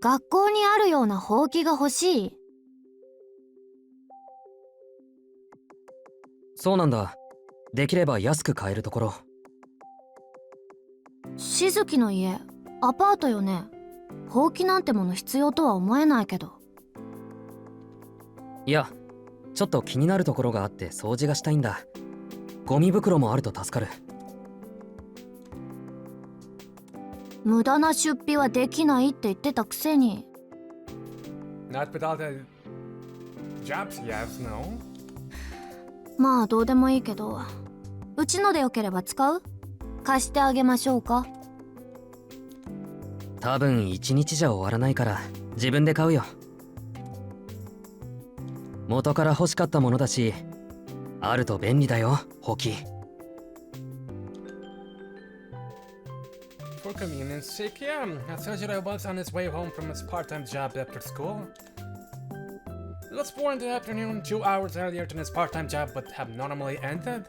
学校にあるようなほうきが欲しい。そうなんだ。できれば安く買えるところ。しずきの家、アパートよね。ほうきなんてもの必要とは思えないけど。いや、ちょっと気になるところがあって掃除がしたいんだ。ゴミ袋もあると助かる。無駄な出費はできないって言ってたくせに。 Not with all the jobs he has, no? まあどうでもいいけど、うちのでよければ使う？貸してあげましょうか？多分1日じゃ終わらないから自分で買うよ。元から欲しかったものだし、あると便利だよ、ほうき。For convenience sake, yeah. Soujuurou was on his way home from his part-time job after school. It was 4 in the afternoon, 2 hours earlier than his part-time job would have normally ended.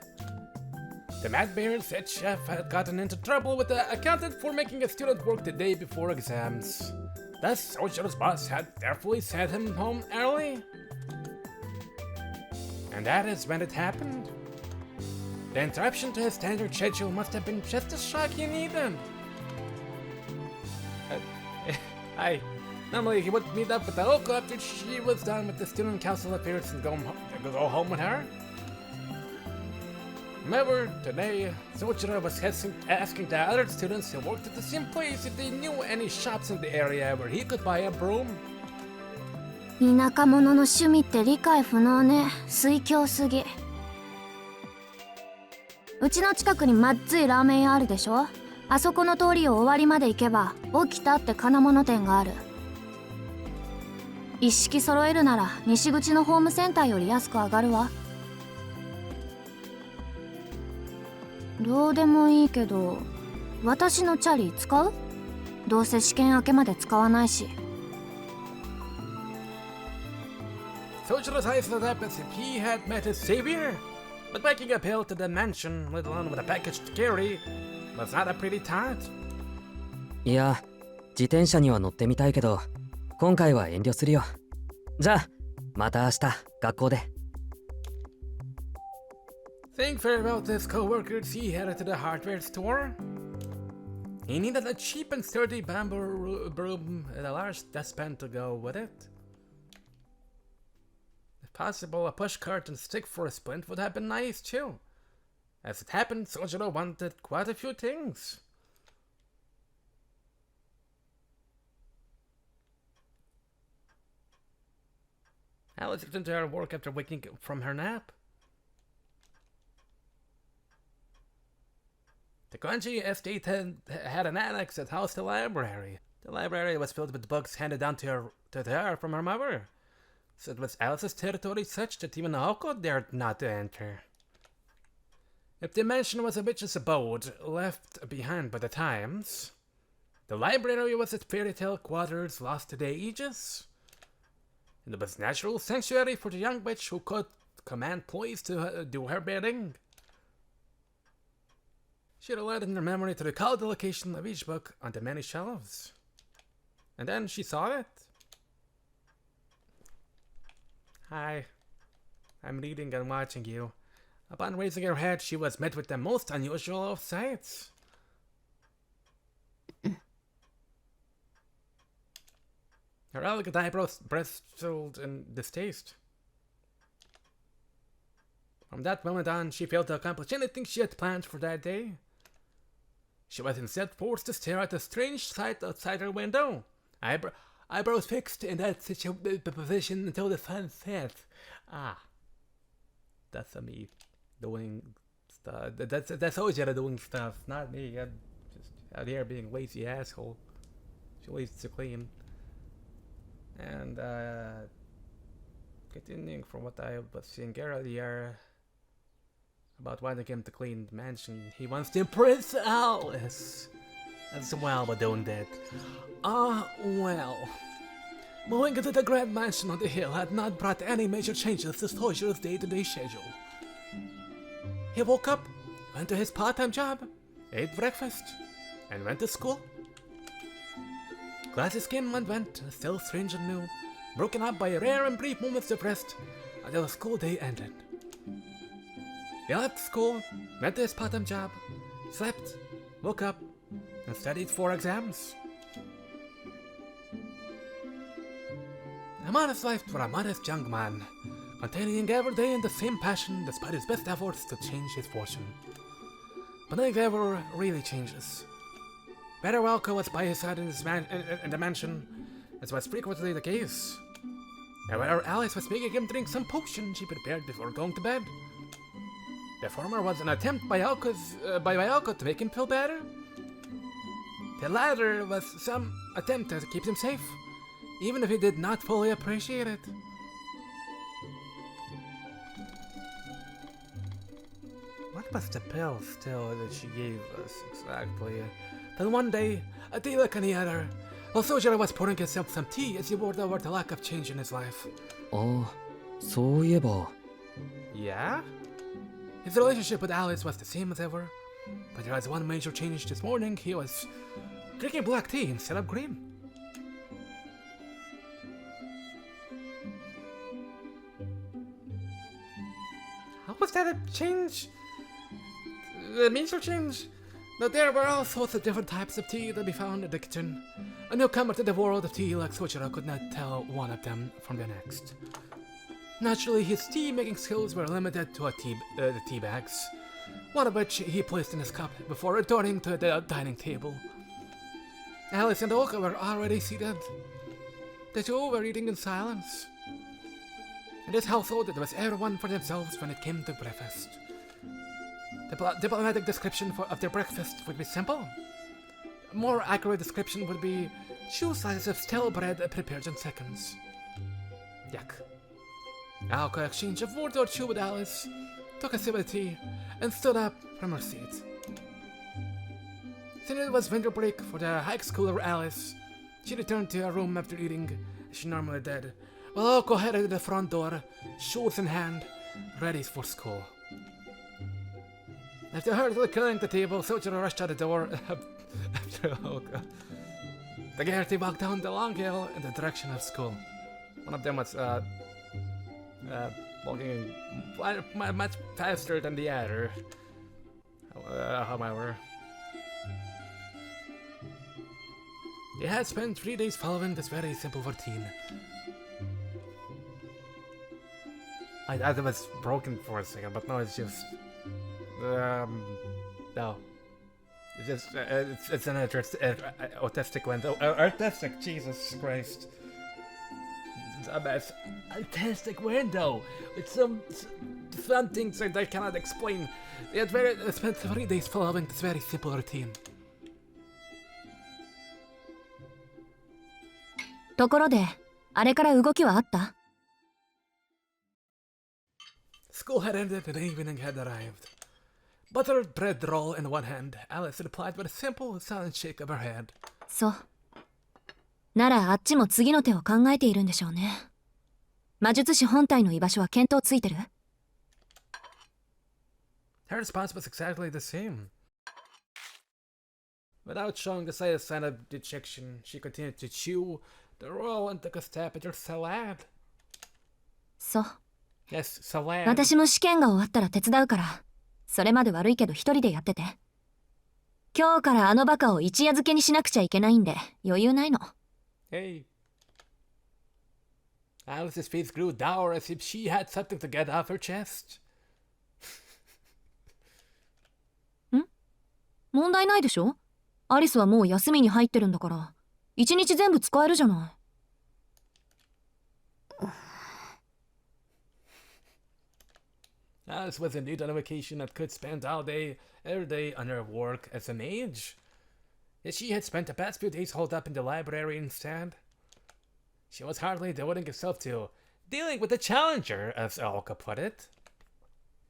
The Mad Bear's head chef had gotten into trouble with the accountant for making a student work the day before exams. Thus, Soujuurou's boss had therefore sent him home early. And that is when it happened. The interruption to his standard schedule must have been just as shocking even. Normally he would meet up with Aoko after she was done with the student council affairs and go home with her. However, today, Soujuurou was asking the other students who worked at the same place if they knew any shops in the area where he could buy a broom. 田舎者の趣味って理解不能ね。推強すぎ。うちの近くにまっずいラーメン屋あるでしょ。あそこの通りを終わりまで行けば起きたって金物店がある。一式揃えるなら西口のホームセンターより安く上がるわ。どうでもいいけど、私のチャリ使う？どうせ試験明けまで使わないし。Soujuurou's eyes lit up as if he had met his savior. But biking uphill to the mansion, let alone with a package to carry, was not a pretty task. いや、自転車には乗ってみたいけど、今回は遠慮するよ。じゃあ、また明日、学校で。Saying farewell to his co-workers, he headed to the hardware store. He needed a cheap and sturdy bamboo broom and a large dustpan to go with it. If possible, a pushcart and stick for a splint would have been nice too. As it happened, Soujuurou wanted quite a few things. Alice returned to her work after waking from her nap. The Kuonji estate had an annex that housed the library. The library was filled with books handed down to her from her mother, so it was Alice's territory such that even Aoko dared not to enter. If the mansion was a witch's abode left behind by the times, the library was its fairy tale quarters lost to the ages, and it was natural sanctuary for the young witch who could command ploys to do her bidding. She relied in her memory to recall the location of each book on the many shelves. And then she saw it. Hi. I'm reading and watching you. Upon raising her head, she was met with the most unusual of sights. Her elegant eyebrows bristled in distaste. From that moment on, she failed to accomplish anything she had planned for that day. She was instead forced to stare at a strange sight outside her window. Eyebrows fixed in that position until the sun set. Ah. That's me doing stuff. That's Soujuurou doing stuff, not me. I'm just out here being a lazy asshole. She lazy to clean. And, continuing from what I was saying earlier about wanting him to clean the mansion, he wants to impress Alice as well by doing that. Well. Moving into the grand mansion on the hill had not brought any major changes to Soujuurou's day-to-day schedule. He woke up, went to his part-time job, ate breakfast, and went to school. But as his skin went, still strange and new, broken up by rare and brief moments of rest until the school day ended. He left school, went to his part-time job, slept, woke up, and studied for exams. A modest life for a modest young man, continuing every day in the same passion despite his best efforts to change his fortune. But nothing ever really changes. Better Aoko was by his side in the mansion, as was frequently the case. However, Alice was making him drink some potion she prepared before going to bed. The former was an attempt by Aoko to make him feel better. The latter was some attempt to keep him safe, even if he did not fully appreciate it. What was the pill still that she gave us exactly? Then one day, a day like any other, while Soujuurou was pouring himself some tea as he worried over the lack of change in his life. ああ、そういえば。 Yeah? His relationship with Alice was the same as ever, but there was one major change this morning. He was drinking black tea instead of green. How was that a change? A major change? Now there were all sorts of different types of tea to be found in the kitchen. A newcomer to the world of tea like Soujuurou could not tell one of them from the next. Naturally, his tea-making skills were limited to the tea bags, one of which he placed in his cup before returning to the dining table. Alice and Aoko were already seated. The two were eating in silence. In this household, it was everyone for themselves when it came to breakfast. The diplomatic description of their breakfast would be simple. A more accurate description would be shoe sizes of stale bread prepared in seconds. Yuck. Aoko exchanged a word or two with Alice, took a sip of tea, and stood up from her seat. Since it was winter break for the high schooler Alice, she returned to her room after eating, as she normally did, while Aoko headed to the front door, shoes in hand, ready for school. After hurriedly clearing the table, Soujuurou rushed out the door after Aoko. Together they walked down the long hill in the direction of school. One of them was walking much faster than the other. However, they had spent 3 days following this very simple routine. I thought it was broken for a second, but no, it's just no. It's just it's an autistic window. Artistic, Jesus Christ. It's artistic window. It's some things that I cannot explain. They had spent 3 days following this very simple routine. ところで、あれから動きはあった？ School had ended and the evening had arrived. Buttered bread roll in one hand, Alice replied with a simple, silent shake of her head. そう。ならあっちも次の手を考えているんでしょうね。魔術師本体の居場所は見当ついてる？ Her response was exactly the same. Without showing the slightest sign of dejection, she continued to chew the roll and took a stab at her salad. そう。Yes, salad. 私も試験が終わったら手伝うから、それまで悪いけど一人でやってて。今日からあのバカを一夜漬けにしなくちゃいけないんで余裕ないの。Hey. Alice's face grew dour as if she had something to get off her chest. ん？問題ないでしょ？アリスはもう休みに入ってるんだから、一日全部使えるじゃない。Alice was indeed on a vacation that could spend every day on her work as a mage. Yet she had spent the past few days holed up in the library instead. She was hardly devoting herself to dealing with the challenger, as Aoko put it.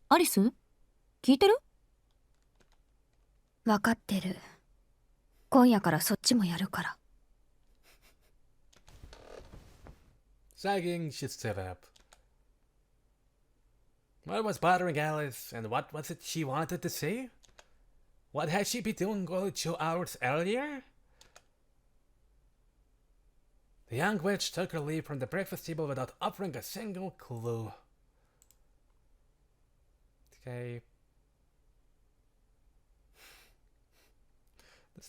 アリス？聞いてる？わかってる。今夜からそっちもやるから。Sagging, she stood up. What was bothering Alice, and what was it she wanted to say? What had she been doing only 2 hours earlier? The young witch took her leave from the breakfast table without offering a single clue. Okay.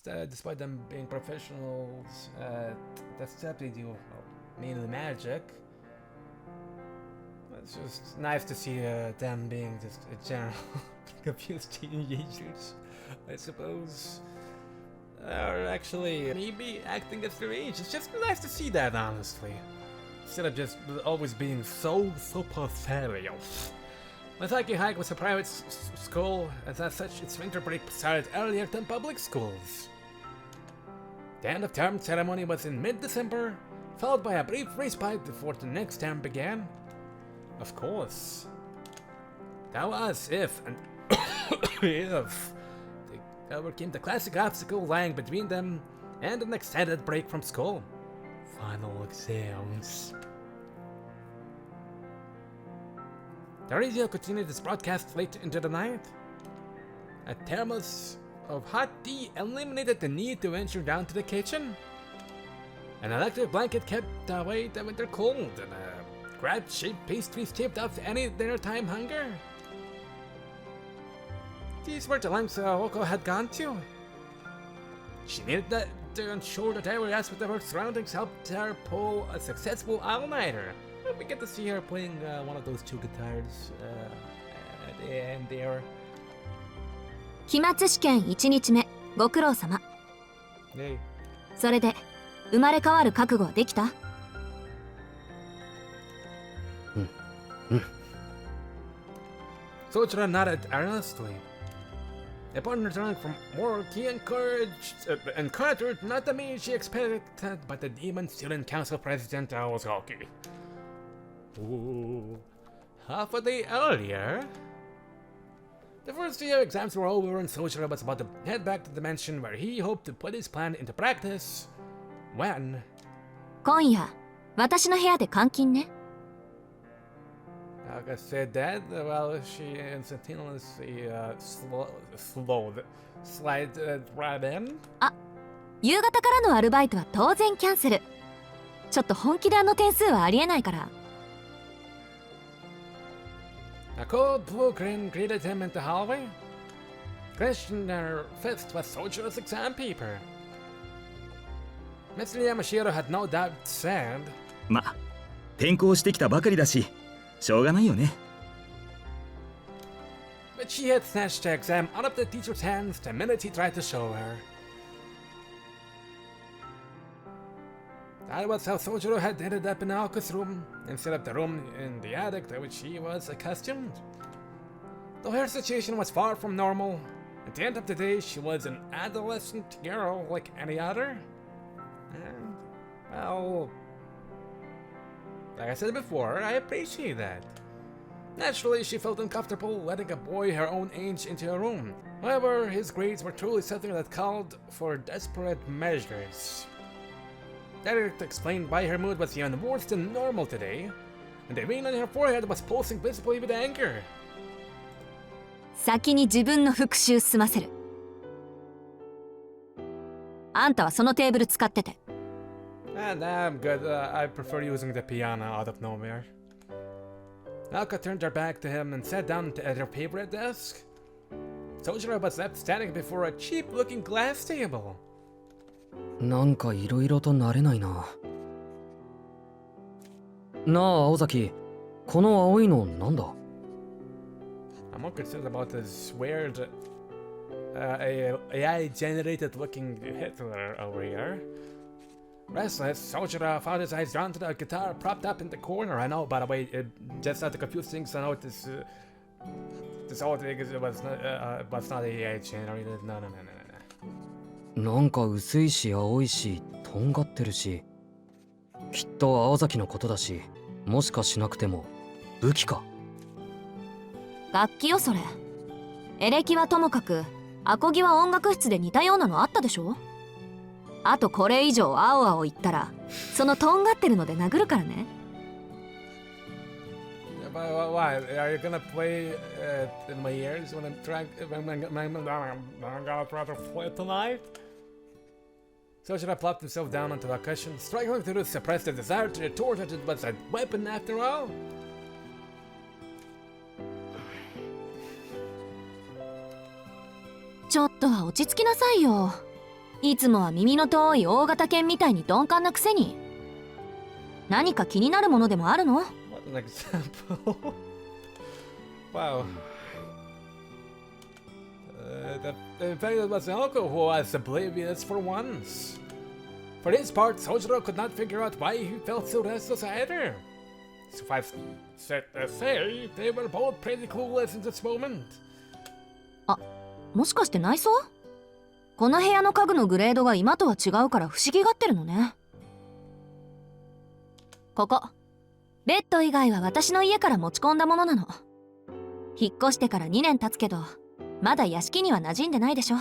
Despite them being professionals, that's step they do mainly magic. It's just nice to see them being just a general confused teenagers, I suppose. Or actually, maybe acting as their age. It's just nice to see that, honestly. Instead of just always being so pathetic. Masaki Hike was a private school, and as such, its winter break started earlier than public schools. The end of term ceremony was in mid-December, followed by a brief respite before the next term began. Of course. That was if and if they overcame the classic obstacle lying between them and an extended break from school. Final exams. The radio continued its broadcast late into the night. A thermos of hot tea eliminated the need to venture down to the kitchen. An electric blanket kept away the winter cold, and crab-shaped pastries tipped off any dinner-time hunger. These were the lengths Aoko had gone to. She needed that to ensure that every aspect of her surroundings helped her pull a successful all-nighter. We get to see her playing one of those two guitars at the end there. 期末試験1日目ご苦労様。 Yay. それで生まれ変わる覚悟はできた？ Soujuurou nodded earnestly. Upon returning from work, he encouraged her not to meet she expected by the Demon Student Council President Aozaki. Ooh, half a day earlier. The first day of exams were over and Soujuurou was about to head back to the mansion where he hoped to put his plan into practice when... 今夜私の部屋で監禁ね。 Like I said that, well, she instantaneously slid right in. 夕方からのアルバイトは当然キャンセル。ちょっと本気であの点数はありえないから。 A cold blue grin greeted him in the hallway. Clenched in her fist was Soujurou's exam paper. Mr. Yamashiro had no doubt said, ま、転校してきたばかりだし、しょうがないよね。 but she had snatched the exam out of the teacher's hands the minute he tried to show her. That was how Soujuurou had ended up in Aoko's room, instead of the room in the attic to which she was accustomed. Though her situation was far from normal, at the end of the day she was an adolescent girl like any other. And, well, like I said before, I appreciate that. Naturally, she felt uncomfortable letting a boy her own age into her room. However, his grades were truly something that called for desperate measures. That explained why her mood was even worse than normal today, and the vein on her forehead was pulsing visibly with anger. 先に自分の復習済ませる。あんたはそのテーブル使ってて。 And I'm good. I prefer using the piano out of nowhere. Aoko turned her back to him and sat down at her favorite desk. Soujuurou was left standing before a cheap-looking glass table. なんかいろいろと慣れないな。なあ青崎、この青いのなんだ？ I'm more concerned about this weird AI-generated looking Hitler over here. Restless, Soujuurou found his eyes drawn to the guitar propped up in the corner. I know, by the way, just not to confuse things, I know this whole thing was not AI-generated. No. なんか薄いし青いしとんがってるし、きっと青崎のことだし、もしかしなくても武器か。楽器よそれ。エレキはともかくアコギは音楽室で似たようなのあったでしょ。あとこれ以上青々言ったらそのとんがってるので殴るからね。 Why? Are you gonna play in my ears when I'm trying? I'm gonna try to play tonight? Sojiro plopped himself down onto a cushion, struggling to suppress the desire to retort that it was a weapon after all.ちょっとは落ち着きなさいよ。いつもは耳の遠い大型犬みたいに鈍感なくせに。何か気になるものでもあるの？ What an example. Wow. In fact, it was Aoko who was oblivious for once. For his part, Sojiro could not figure out why he felt so restless either. Suffice to say, they were both pretty clueless in this moment. もしかして内装？この部屋の家具のグレードが今とは違うから不思議がってるのね。ここベッド以外は私の家から持ち込んだものなの。引っ越してから2年経つけどまだ屋敷には馴染んでないでしょ。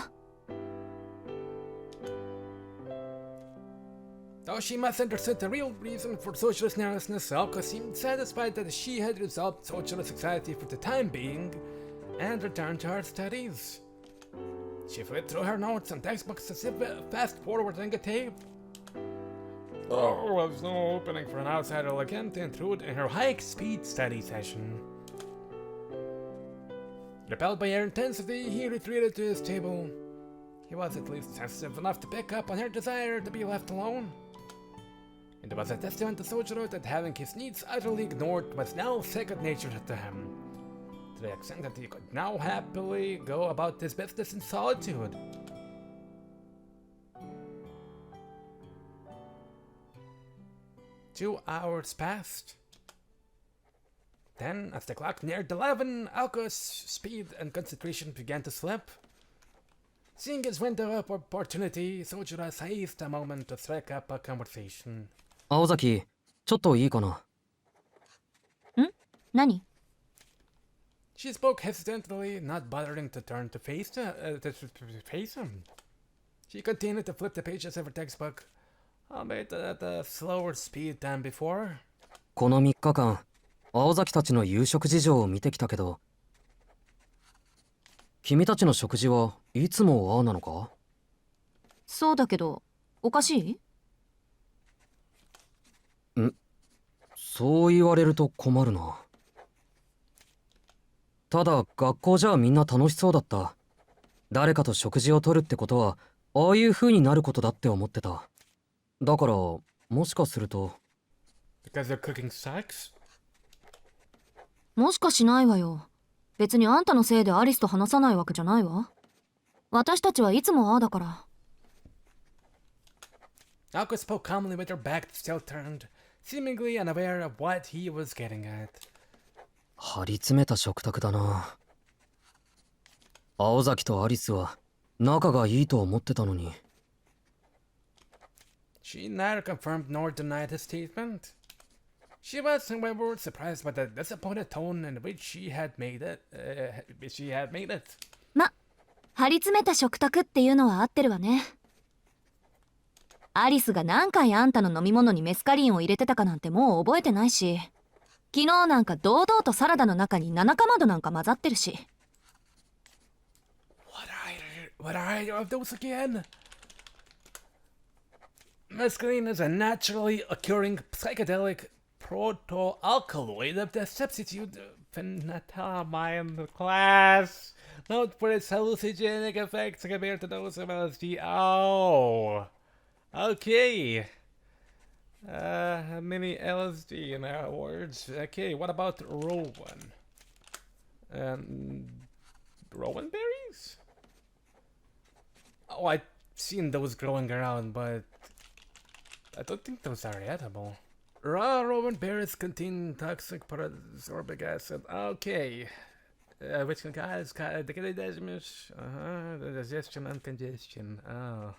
Though she must understood the real reason for Sojiro's nervousness, Aoko seemed satisfied that she had resolved Sojiro's anxiety for the time being and returned to her studies. She flipped through her notes and textbooks as if fast-forwarding a tape. There was no opening for an outsider like him to intrude in her high-speed study session. Repelled by her intensity, he retreated to his table. He was at least sensitive enough to pick up on her desire to be left alone. It was a testament to Soujiro that having his needs utterly ignored was now second nature to him, to the extent that he could now happily go about his business in solitude. Two hours passed. Then, as the clock neared 11, Aoko's speed and concentration began to slip. Seeing his window of opportunity, Soujiro seized a moment to strike up a conversation. 青崎、ちょっといいかな。ん？何？ She spoke hesitantly, not bothering to turn to face him. She continued to flip the pages of her textbook, albeit at a slower speed than before. この3日間、青崎たちの夕食事情を見てきたけど、君たちの食事はいつもああなのか？そうだけどおかしい？そう言われると困るな。ただ学校じゃみんな楽しそうだった。誰かと食事をとるってことはああいう風になることだって思ってた。だからもしかすると Because they're cooking sex? もしかしないわよ。別にあんたのせいでアリスと話さないわけじゃないわ。私たちはいつもああだから。Aoko spoke calmly with her back still turned, seemingly unaware of what he was getting at. 張り詰めた食卓だな。青崎とアリスは仲がいいと思ってたのに。She neither confirmed nor denied his statement. She was, however, surprised by the disappointed tone in which she had made it. ま、張り詰めた食卓っていうのは合ってるわね。アリスが何回あんたの飲み物にメスカリンを入れてたかなんてもう覚えてないし、昨日なんか堂々とサラダの中に7かまどなんか混ざってるし。What are either of those again? Mescaline is a naturally occurring psychedelic proto-alkaloid of the substitute phenethylamine class. Note for its hallucinogenic effects compared to those of LSD. Oh, okay. Mini LSD in our words. Okay, what about Rowan? Rowan berries? Oh, I've seen those growing around, but I don't think those are edible. Raw Rowan berries contain toxic parasorbic acid. Okay. Which can cause damage, digestion and congestion. Oh.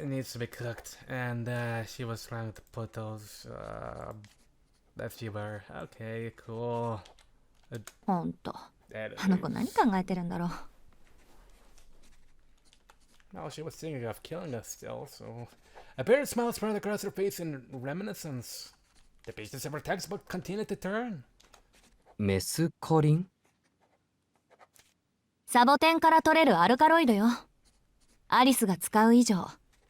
It needs to be cooked, and she was trying to put those everywhere. Okay, cool. ほんと、あの子何考えてるんだろう。Well, she was thinking of killing us still, so... A bitter smile spread across her face in reminiscence. The pages of her textbook continued to turn. メスカリン？サボテンから取れるアルカロイドよ。アリスが使う以上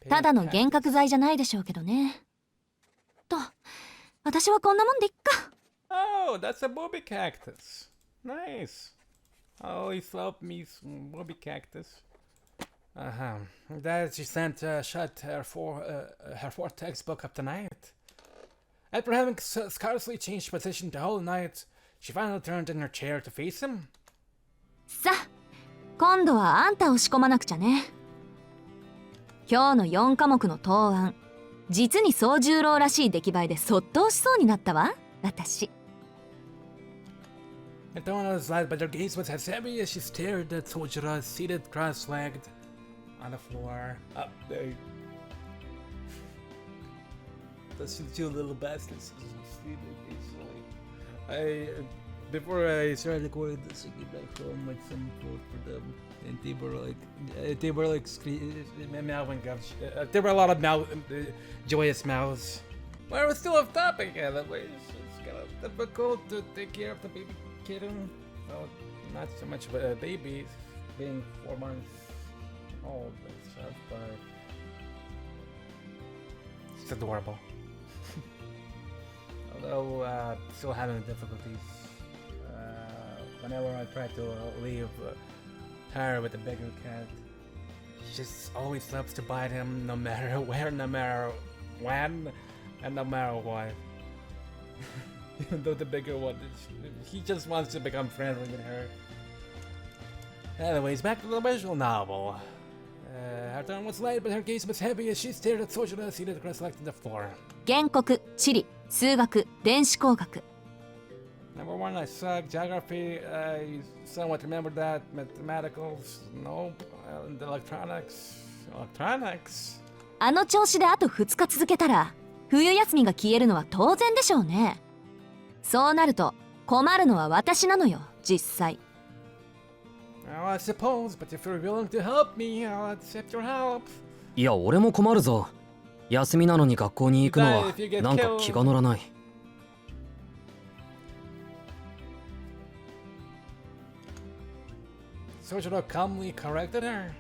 ただの幻覚剤じゃないでしょうけどね。と私はこんなもんでいっか。 Oh, that's a booby cactus. Nice. I always love me some booby cactus. That she sent shut her fourth textbook up tonight. After having scarcely changed position the whole night, she finally turned in her chair to face him. さあ今度はあんたを仕込まなくちゃね。今日の4科目の答案、実に宗十郎らしい出来栄えでそっと押しそうになったわ私。Antona's light, but her gaze was as heavy as she stared at Soujuro seated cross-legged on the floor. Up there. Those two little bastards. Before I started recording this, I came back home with some food for them, and they were like meowing. There were a lot of joyous mouths. Well, we're still off topic, anyway. It's kind of difficult to take care of the baby kitten. Well, not so much of a baby, being 4 months old and stuff, but it's adorable. Although still having difficulties whenever I try to leave her with a bigger cat. She just always loves to bite him, no matter where, no matter when, and no matter what. Even though the bigger one, he just wants to become friendly with her. Anyways, back to the visual novel. Her turn was light, but her gaze was heavy as she stared at Soujuro seated cross-legged on the floor. 原告、地理、数学、電子工学。 Number 1, I suck. Geography, I somewhat remember that. Mathematicals, nope. And electronics. Electronics? あの調子であと2日続けたら冬休みが消えるのは当然でしょうね。そうなると困るのは私なのよ実際。 Well, I suppose, but if you're willing to help me, I'll accept your help. いや俺も困るぞ。休みなのに学校に行くのはなんか気が乗らない。Soujuro calmly corrected her.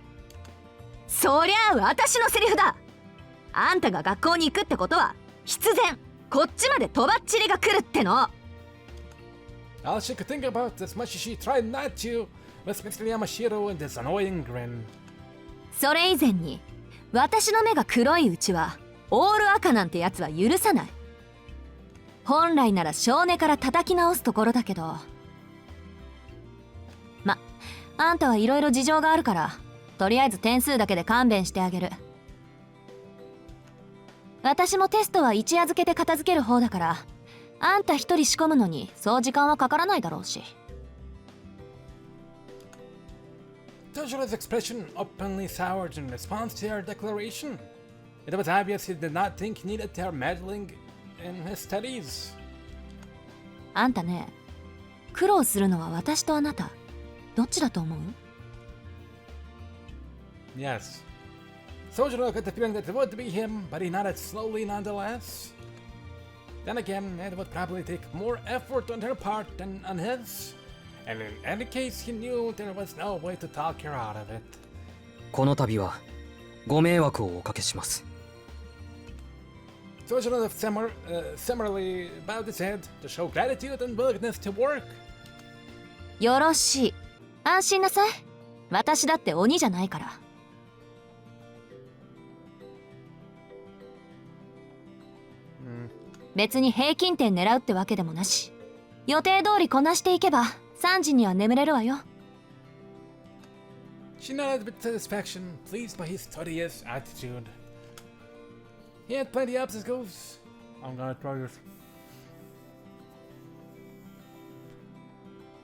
そりゃあ私のセリフだ。あんたが学校に行くってことは必然こっちまでとばっちりが来るっての。 All she could think about, as much as she tried not to, was Mr. Yamashiro and his annoying grin. それ以前に私の目が黒いうちはオール赤なんてやつは許さない。本来なら少年から叩き直すところだけど、あんたはいろいろ事情があるからとりあえず点数だけで勘弁してあげる。私もテストは一夜漬けで片付ける方だからあんた一人仕込むのにそう時間はかからないだろうし。 Soujuro's expression openly soured in response to her declaration. It was obvious he did not think he needed her meddling in his studies. あんたね、苦労するのは私とあなたどっちだと思う？ Yes. Soujuro got the feeling that it would be him, but he nodded slowly nonetheless. Then again, it would probably take more effort on her part than on his. And in any case, he knew there was no way to talk her out of it. この度はご迷惑をおかけします。 Soujuro similarly bowed his head to show gratitude and willingness to work. よろしい。安心なさい。私だって鬼じゃないから。別に平均点狙うってわけでもなし。予定通りこなしていけば3時には眠れるわよ。 She nodded with satisfaction, pleased by his studious attitude. He had plenty of obstacles. I'm gonna try this.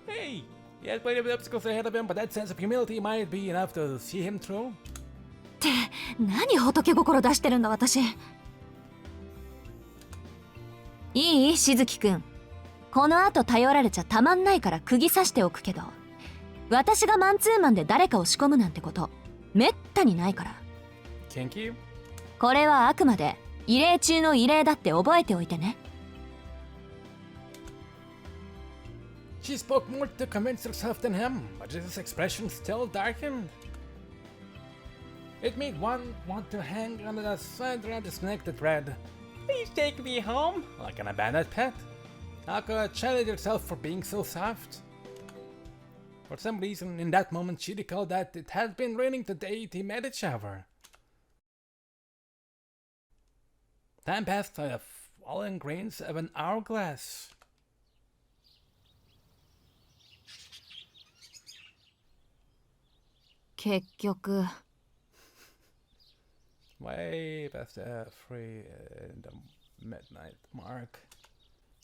Hey! He had plenty of obstacles ahead of him, but that sense of humility might be enough to see him through. って何仏心出してるんだ私。いい？しずきくん。この後頼られちゃたまんないから釘刺しておくけど、私がマンツーマンで誰かを仕込むなんてことめったにないから。 Thank you. これはあくまで異例中の異例だって覚えておいてね。 She spoke more to convince herself than him, but his expression still darkened. It made one want to hang on the side around his neck that read, "Please take me home," like an abandoned pet. Aoko chided herself for being so soft. For some reason, in that moment, she recalled that it had been raining the day they met each other. Time passed like the falling grains of an hourglass. Kekyoku. Way past the 3 in the midnight mark.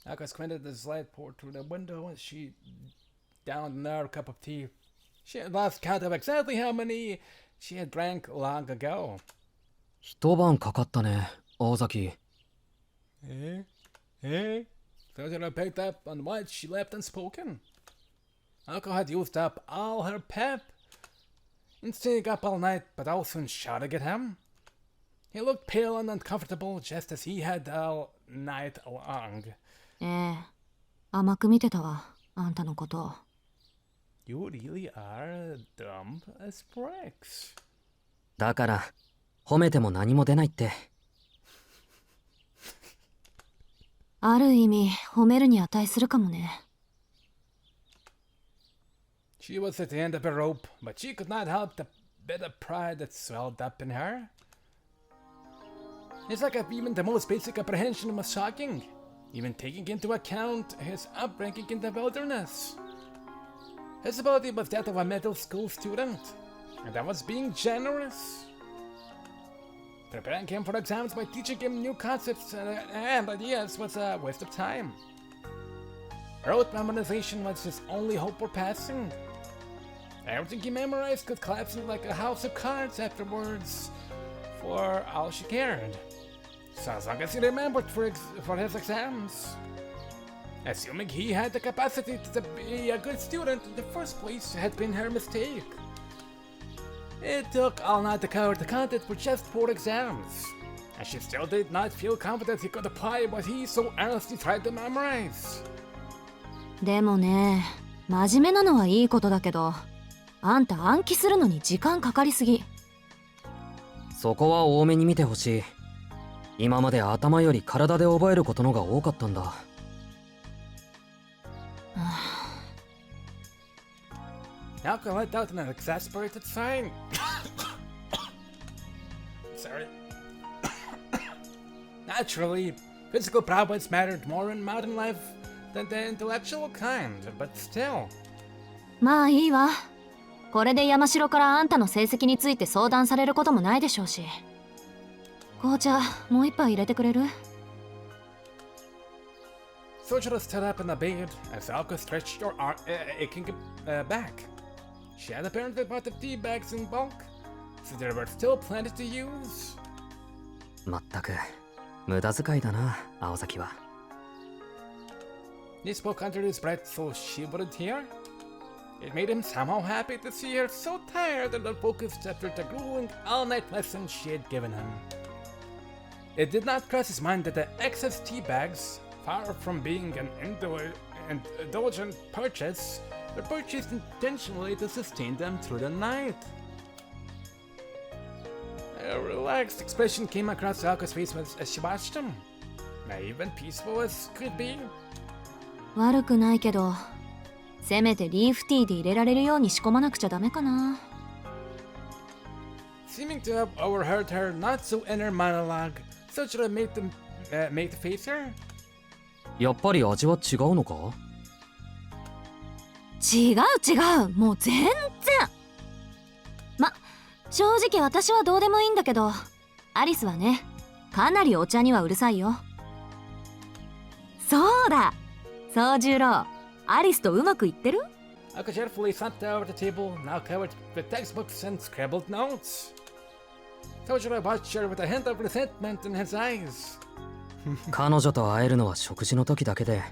Aoko squinted as light poured through the window and she downed another cup of tea. She had lost count of exactly how many she had drank long ago. 一晩かかったね、青崎。Soujuurou picked up on what she left unspoken. Aoko had used up all her pep in staying up all night, but also shouting at him. He looked pale and uncomfortable, just as he had all night long. 甘く見てたわ、あんたのことを。You really are dumb as bricks. だから、褒めても何も出ないって。ある意味、褒めるに値するかもね。She was at the end of her rope, but she could not help the bit of pride that swelled up in her. It's like if even the most basic apprehension was shocking, even taking into account his upbringing in the wilderness. His ability was that of a middle school student, and that was being generous. Preparing him for exams by teaching him new concepts and ideas was a waste of time. Rote memorization was his only hope for passing. Everything he memorized could collapse into like a house of cards afterwards, for all she cared. So as long as he remembered for his exams. Assuming he had the capacity to be a good student in the first place had been her mistake. It took all night to cover the content for just 4 exams, and she still did not feel confident he could apply what he so earnestly tried to memorize. でもね、真面目なのはいいことだけど、あんた暗記するのに時間かかりすぎ。そこは多めに見てほしい。今まで頭より体で覚えることのが多かったんだ。Aoko let out an exasperated sigh. Sorry. Naturally, physical prowess mattered more in modern life than the intellectual kind, but still. まあいいわ。これで山城からあんたの成績について相談されることもないでしょうし。紅茶、もう一杯入れてくれる？ Soujuurou stood up in the bed as Aoko stretched her aching back. She had apparently bought the tea bags in bulk, so there were still plenty to use. まったく、無駄遣いだな、青崎は。He spoke under his breath so she wouldn't hear. It made him somehow happy to see her so tired and unfocused after the grueling all-night lesson she had given him. It did not cross his mind that the excess tea bags, far from being an indulgent purchase, were purchased intentionally to sustain them through the night. A relaxed expression came across Aoko's face as she watched him, naive and peaceful as could be. 悪くないけど、せめてリーフティーで入れられるように仕込まなくちゃダメかな。Seeming to have overheard her not so inner monologue, Soujuurou made to face her. やっぱり味は違うのか？違う、もう全然。正直私はどうでもいいんだけど、アリスはね、かなりお茶にはうるさいよ。そうだ、宗十郎、アリスとうまくいってる？ Aoko cheerfully slumped over the table, now covered with textbooks and scribbled notes. Soujuurou watched her with a hint of resentment in his eyes. 彼女と会えるのは食事の時だけで、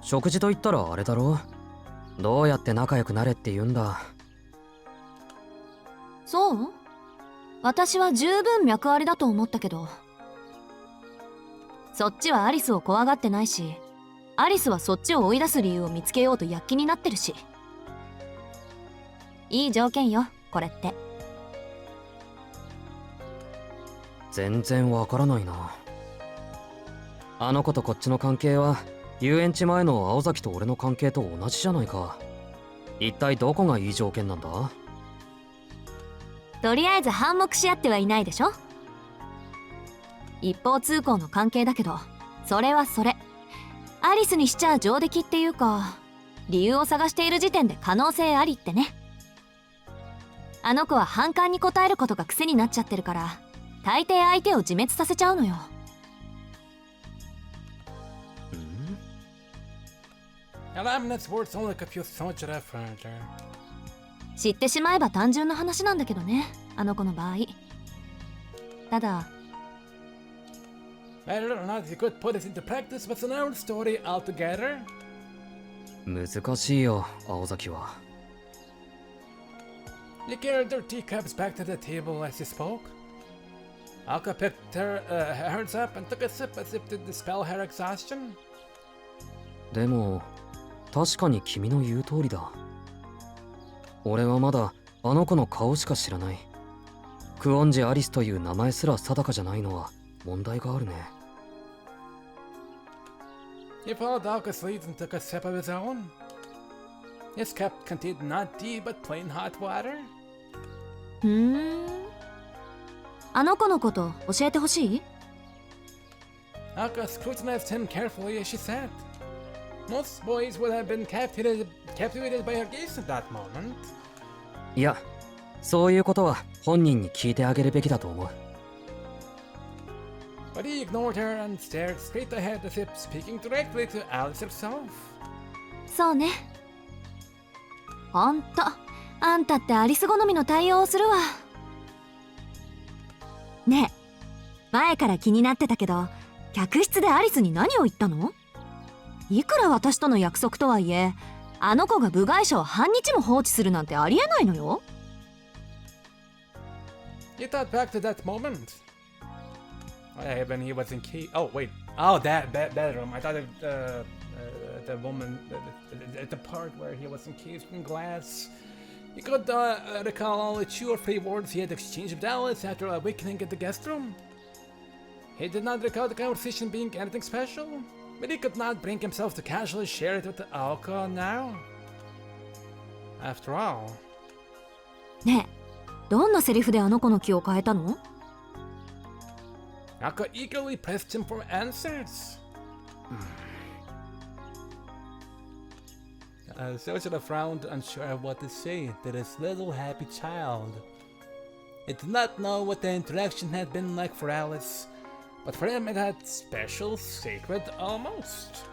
食事と言ったらあれだろ？どうやって仲良くなれって言うんだ？そう？私は十分脈ありだと思ったけど。そっちはアリスを怖がってないし、アリスはそっちを追い出す理由を見つけようと躍起になってるし。いい条件よ、これって。全然わからないな。あの子とこっちの関係は遊園地前の青崎と俺の関係と同じじゃないか。一体どこがいい条件なんだ？とりあえず反目し合ってはいないでしょ。一方通行の関係だけど、それはそれ。アリスにしちゃ上出来っていうか、理由を探している時点で可能性ありってね。あの子は反感に応えることが癖になっちゃってるから、大抵相手を自滅させちゃうのよ。Eliminates words only confuse Soujuurou further. 知ってしまえば単純な話なんだけどね、あの子の場合。ただ Whether or not you could put it into practice was another story altogether. 難しいよ、青崎は。You carried their teacups back to the table as you spoke. Aoko picked hers up and took a sip as if to dispel her exhaustion. でも確かに君の言う通りだ。俺はまだあの子の顔しか知らない。クオンジ・アリスという名前すら定かじゃないのは問題があるね。He followed Aoko's lead and took a sip of his own. His cup contained not tea but plain hot water. あの子のこと教えてほしい？ Aoko scrutinized him carefully as she said. Most boys would have been captivated by her gaze at that moment. いや、そういうことは本人に聞いてあげるべきだと思う。But he ignored her and stared straight ahead as if speaking directly to Alice herself. そうね。ほんと、あんたってアリス好みの対応をするわ。ねえ、前から気になってたけど、客室でアリスに何を言ったの？いくら私との約束とはいえ、あの子が部外者を半日も放置するなんてありえないのよ。He thought back to that moment. When he was in key. Oh wait. Oh, that bedroom. I thought the woman, the part where he was encased in glass. He could recall only 2 or 3 words he had exchanged with Alice after awakening in the guest room. He did not recall the conversation being anything special, but he could not bring himself to casually share it with Aoko now. After all. ねえ、どんなセリフであの子の気を変えたのAoko eagerly pressed him for answers. Soujuurou frowned, unsure of what to say to this little happy child. He did not know what the interaction had been like for Alice, but for him it had special, sacred almost.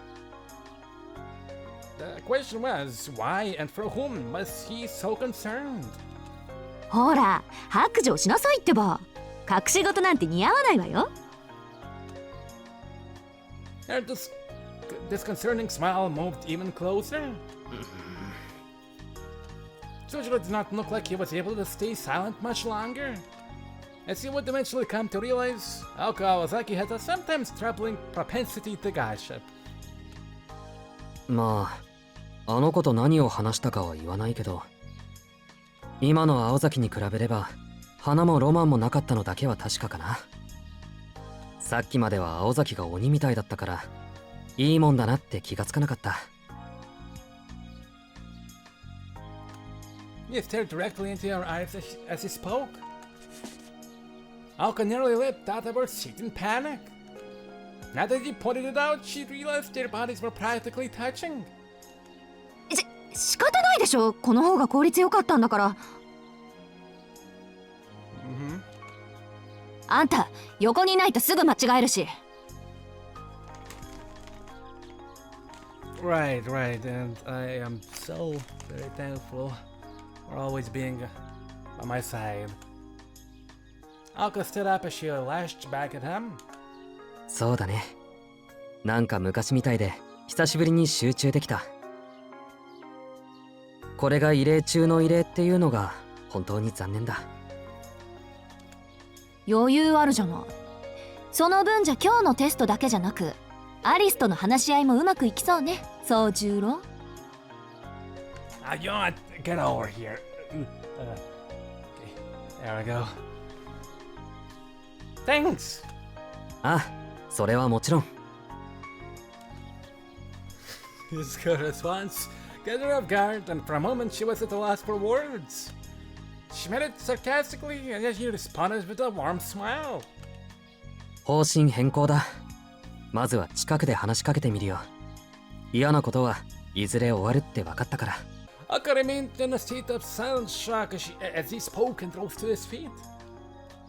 The question was, why and for whom was he so concerned? ほら、白状しなさいってば。隠し事なんて似合わないわよ。Her disconcerting smile moved even closer. Soujuurou did not look like he was able to stay silent much longer. As he would eventually come to realize, Aoko Aozaki had a sometimes troubling propensity to gossip. まあ、あの子と何を話したかは言わないけど、今の青崎に比べれば花もロマンもなかったのだけは確かかな。さっきまでは青崎が鬼みたいだったからいいもんだなって気がつかなかった。He stared directly into her eyes as he spoke. Aoko nearly leapt out of her seat in panic. Now that he pointed it out, she realized their bodies were practically touching. 仕方ないでしょ。この方が効率良かったんだから。あんた、横にいないとすぐ間違えるし。Right, and I am so very thankful for always being by my side. Aoko stood up as she lashed back at him. そうだね。なんか昔みたいで久しぶりに集中できた。これが異例中の異例っていうのが本当に残念だ。余裕あるじゃない。その分じゃ今日のテストだけじゃなく、アリスとの話し合いもうまくいきそうね、宗十郎。You know what? Get over here. Okay, there we go. Thanks! あ、それはもちろん。 His good response got her off guard, and for a moment she was at a loss for words. She met it sarcastically, and yet he responded with a warm smile. 方針変更だ。まずは近くで話しかけてみるよ。嫌なことはいずれ終わるって分かったから。Aoko remained in a state of silent shock as he spoke and rose to his feet.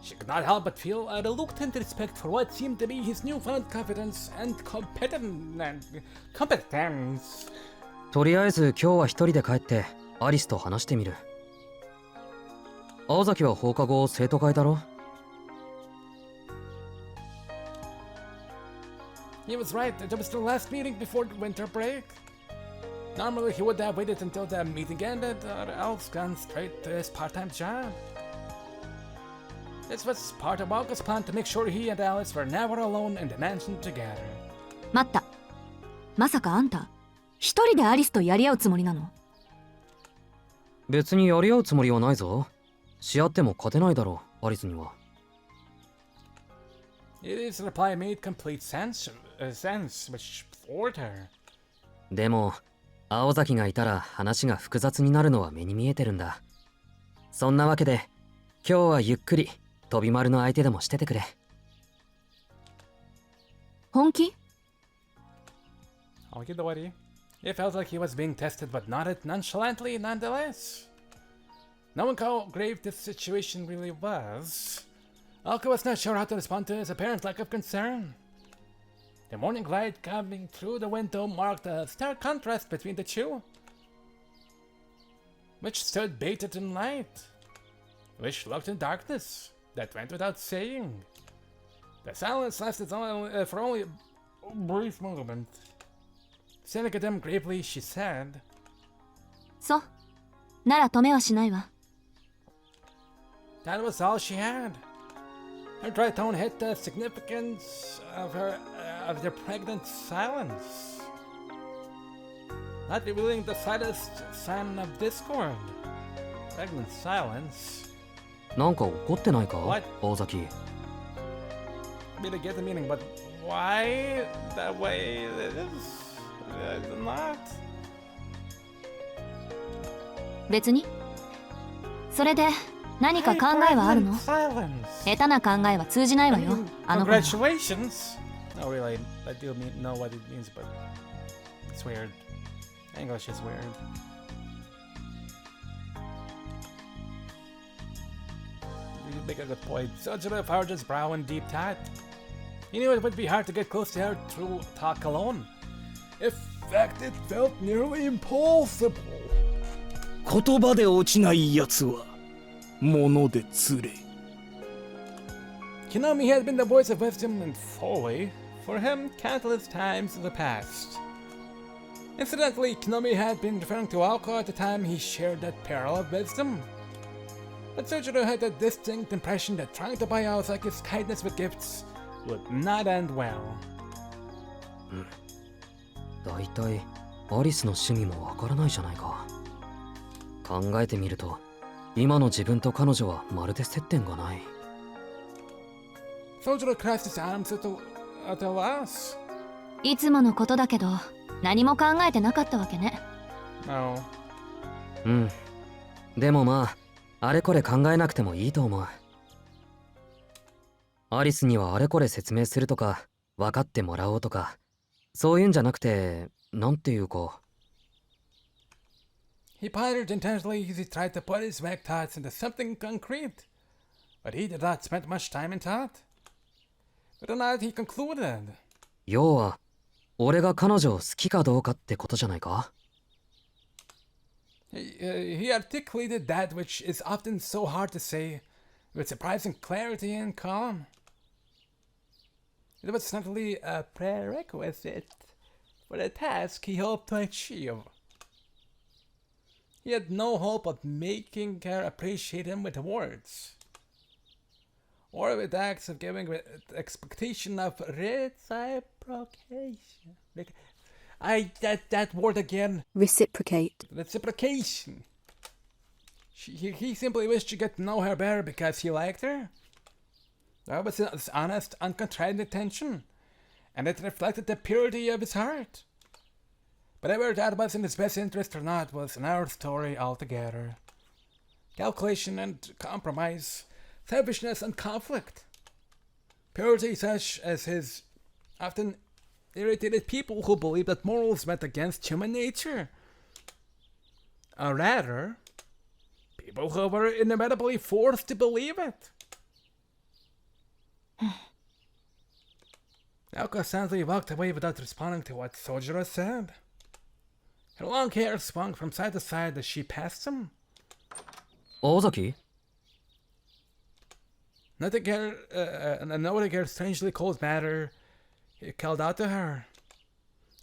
She could not help but feel a reluctant respect for what seemed to be his newfound confidence and competence. とりあえず今日は一人で帰ってアリスと話してみる。青崎は放課後生徒会だろ？ He was right, it was the last meeting before the winter break. Normally he would have waited until the meeting ended or else gone straight to his part-time job. This was part of Aoko's plan to make sure he and Alice were never alone in the mansion together. 待った。まさかあんた、一人でアリスとやり合うつもりなの？別にやり合うつもりはないぞ。し合っても勝てないだろう、アリスには。His reply made complete sense, which floored her. でも、青崎がいたら話が複雑になるのは目に見えてるんだ。そんなわけで、今日はゆっくり飛び丸の相手でもしててくれ。本気？ Okie dokie. It felt like he was being tested, but nodded nonchalantly nonetheless. Knowing how grave this situation really was, Aoko was not sure how to respond to his apparent lack of concern. The morning light coming through the window marked a stark contrast between the two, which stood bathed in light, which looked in darkness. That went without saying. The silence lasted for only a brief moment. Staring at them gravely, she said, そう。なら止めはしないわ。that was all she had. Her dry tone hit the significance of their pregnant silence, not revealing the slightest sign of discord. Pregnant silence. なんか怒ってないか？ What? 青崎。Really get the meaning, but why that way? It is not. 別に。それで何か考えはあるの？ Silence. 下手な考えは通じないわよ。あの子には。 Congratulations. No, really, I do know what it means, but it's weird. English is weird. You make a good point. Soujuurou furrowed his brow in deep thought. He knew it would be hard to get close to her through talk alone. In fact, it felt nearly impossible. 言葉で落ちないやつは物で釣れ。 Kinami had been the voice of wisdom and folly for him countless times in the past. Incidentally, Kinami had been referring to Aoko at the time he shared that pearl of wisdom. But Soujuurou had a distinct impression that trying to buy Aozaki's kindness with gifts would not end well. だいたいアリスの趣味もわからないじゃないか。考えてみると、今の自分と彼女はまるで接点がない。Soujuurou crossed his arms at a loss. いつものことだけど、何も考えてなかったわけね。No. うん。でもまあ、あれこれ考えなくてもいいと思う。アリスにはあれこれ説明するとか、分かってもらおうとか、そういうんじゃなくて、なんていうか。He pondered intensely as he tried to put his vague thoughts into something concrete. But he did not spend much time in thought. With a nod, he concluded. 要は、俺が彼女を好きかどうかってことじゃないか？ He articulated that which is often so hard to say, with surprising clarity and calm. It was certainly a prerequisite for the task he hoped to achieve. He had no hope of making her appreciate him with words, or with acts of giving with expectation of reciprocation. That word again. Reciprocate. Reciprocation. He simply wished to get to know her better because he liked her. There was this honest, uncontracted attention, and it reflected the purity of his heart. But whether that was in his best interest or not was another story altogether. Calculation and compromise, selfishness and conflict. Purity such as his often irritated people who believe that morals went against human nature. Or rather, people who were inevitably forced to believe it. Aoko sadly walked away without responding to what Soujuurou said. Her long hair swung from side to side as she passed him. Aozaki? Noting her strangely cold manner, he called out to her.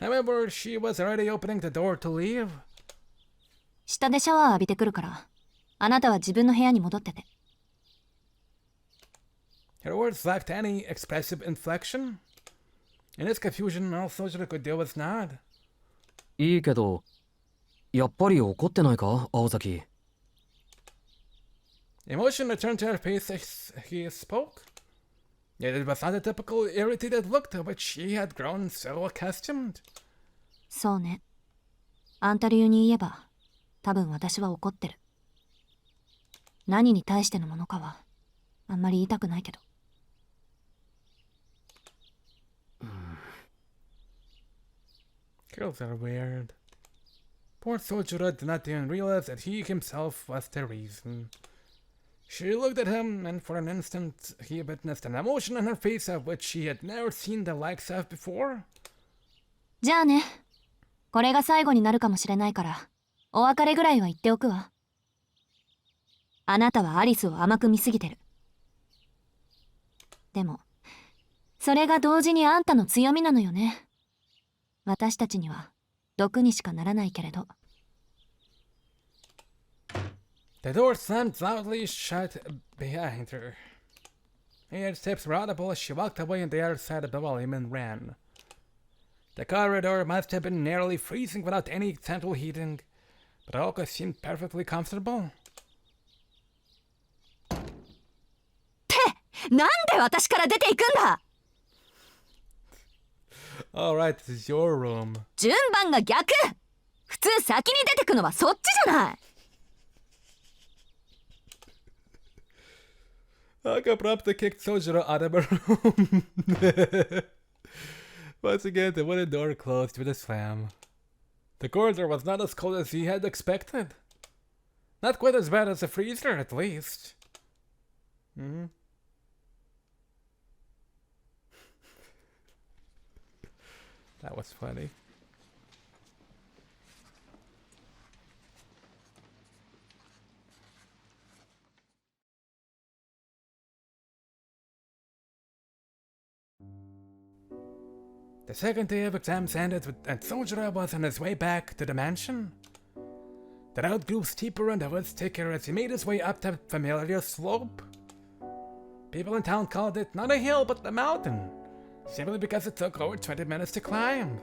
However, she was already opening the door to leave. 下でシャワー浴びてくるから、あなたは自分の部屋に戻ってて。Her words lacked any expressive inflection. In his confusion, all Soujuurou could do was nod. いいけど、やっぱり怒ってないか、青崎。Emotion returned to her face as he spoke. Yet it was not the typical irritated look to which she had grown so accustomed. そうね。あんた流に言えば、多分私は怒ってる。何に対してのものかは、あんまり言いたくないけど。Girls are weird. Poor Soujuurou did not even realize that he himself was the reason. She looked at him, and for an instant he witnessed an emotion on her face of which she had never seen the likes of before. じゃあね。これが最後になるかもしれないから、お別れぐらいは言っておくわ。あなたはアリスを甘く見すぎてる。でも、それが同時にあんたの強みなのよね。私たちには毒にしかならないけれど。The door slammed loudly shut behind her. Her steps were audible as she walked away on the other side of the volume and ran. The corridor must have been nearly freezing without any central heating, but Aoko seemed perfectly comfortable. なんで私から出ていくんだ。 Alright, this is your room. 順番が逆。普通先に出てくのはそっちじゃない。Aoko promptly kicked Soujuurou out of her room. Once again, the wooden door closed with a slam. The corridor was not as cold as he had expected. Not quite as bad as a freezer, at least. That was funny. The second day of exams ended and Soujuurou was on his way back to the mansion. The road grew steeper and the woods thicker as he made his way up the familiar slope. People in town called it not a hill but a mountain, simply because it took over 20 minutes to climb.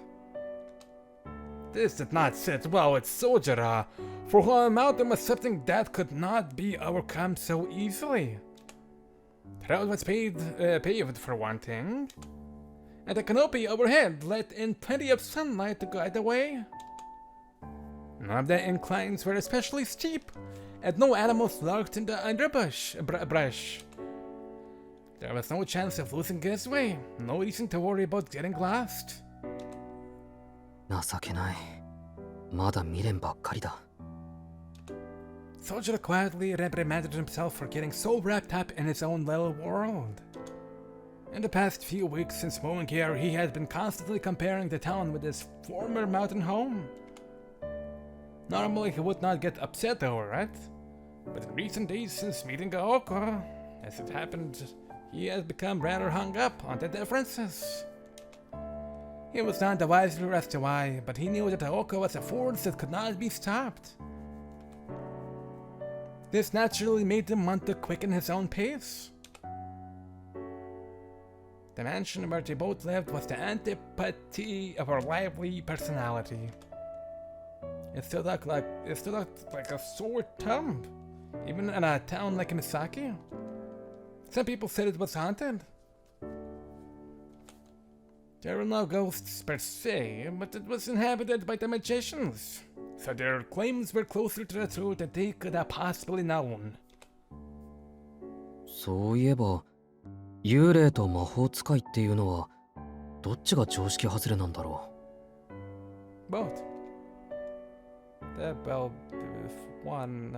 This did not sit well with Soujuurou, for whom a mountain was something that could not be overcome so easily. The road was paved for one thing, and the canopy overhead let in plenty of sunlight to guide the way. None of the inclines were especially steep, and no animals lurked in the underbrush. There was no chance of losing his way, no reason to worry about getting lost. 情けない。まだ未練ばっかりだ。Soujuurou quietly reprimanded himself for getting so wrapped up in his own little world. In the past few weeks since moving here, he had been constantly comparing the town with his former mountain home. Normally he would not get upset over it, but in recent days since meeting Aoko, as it happened, he has become rather hung up on the differences. He was none the wiser as to why, but he knew that Aoko was a force that could not be stopped. This naturally made him want to quicken his own pace. The mansion where they both lived was the antipathy of her lively personality. It still looked like a sore thumb, even in a town like Misaki. Some people said it was haunted. There were no ghosts per se, but it was inhabited by the magicians. So their claims were closer to the truth than they could have possibly known. そういえば幽霊と魔法使いっていうのはどっちが常識外れなんだろ Both. Well, one,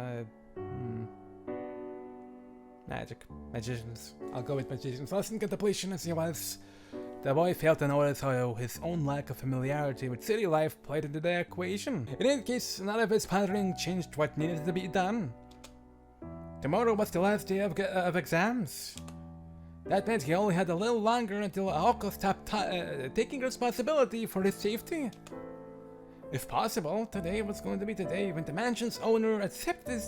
magicians. I'll go with magicians. Lost in contemplation as he was, the boy failed to notice how his own lack of familiarity with city life played into the equation. In any case, none of his pondering changed what needed to be done. Tomorrow was the last day of exams. That meant he only had a little longer until Aoko stopped taking responsibility for his safety. If possible, today was going to be the day when the mansion's owner accepted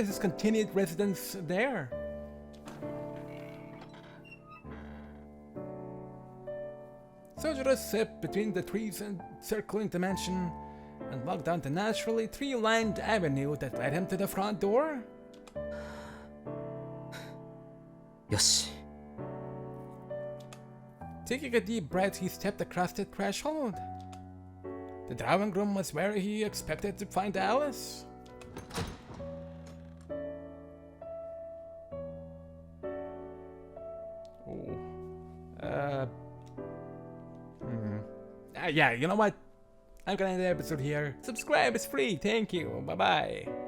his continued residence there. Soujuurou slipped between the trees and circling the mansion and walked down the naturally tree-lined avenue that led him to the front door. う。よし。 Taking a deep breath, he stepped across the threshold. The drawing room was where he expected to find Alice. Yeah, you know what? I'm gonna end the episode here. Subscribe is free. Thank you. Bye bye.